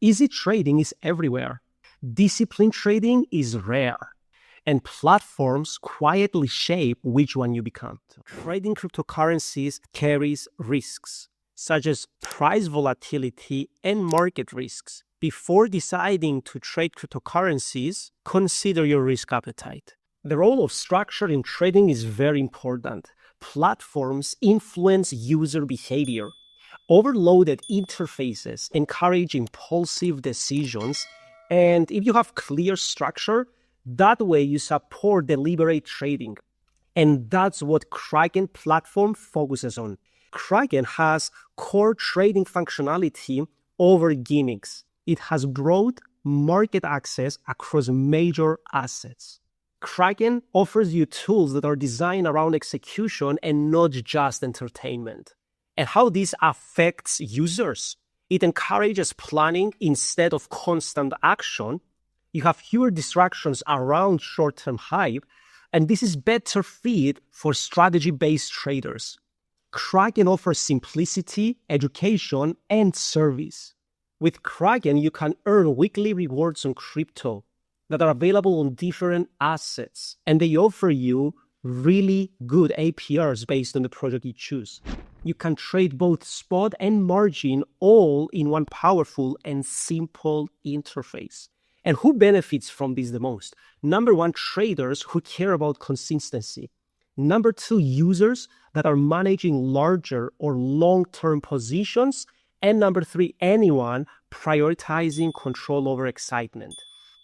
Easy trading is everywhere. Disciplined trading is rare. And platforms quietly shape which one you become. Trading cryptocurrencies carries risks, such as price volatility and market risks. Before deciding to trade cryptocurrencies, consider your risk appetite. The role of structure in trading is very important. Platforms influence user behavior. Overloaded interfaces encourage impulsive decisions, and if you have clear structure, that way you support deliberate trading. And that's what Kraken platform focuses on. Kraken has core trading functionality over gimmicks. It has broad market access across major assets. Kraken offers you tools that are designed around execution and not just entertainment. And how this affects users? It encourages planning instead of constant action. You have fewer distractions around short-term hype, and this is better fit for strategy-based traders. Kraken offers simplicity, education, and service. With Kraken, you can earn weekly rewards on crypto that are available on different assets, and they offer you really good APRs based on the project you choose. You can trade both spot and margin all in one powerful and simple interface. And who benefits from this the most? Number one, traders who care about consistency. Number two, users that are managing larger or long-term positions. And number three, anyone prioritizing control over excitement.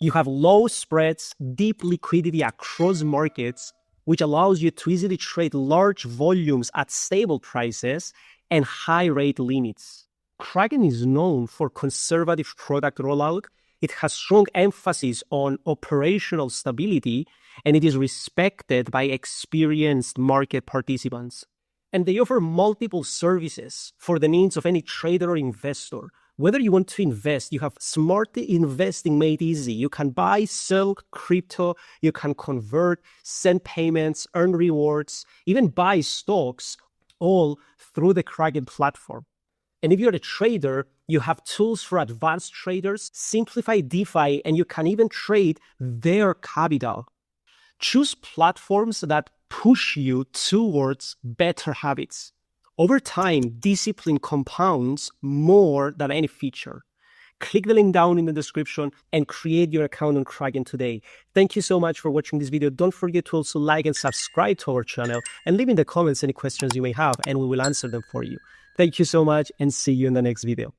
You have low spreads, deep liquidity across markets, which allows you to easily trade large volumes at stable prices and high rate limits. Kraken is known for conservative product rollout. It has strong emphasis on operational stability, and it is respected by experienced market participants. And they offer multiple services for the needs of any trader or investor. Whether you want to invest, you have smart investing made easy. You can buy, sell crypto, you can convert, send payments, earn rewards, even buy stocks, all through the Kraken platform. And if you're a trader, you have tools for advanced traders, simplify DeFi, and you can even trade their capital. Choose platforms that push you towards better habits. Over time, discipline compounds more than any feature. Click the link down in the description and create your account on Kraken today. Thank you so much for watching this video. Don't forget to also like and subscribe to our channel and leave in the comments any questions you may have, and we will answer them for you. Thank you so much, and see you in the next video.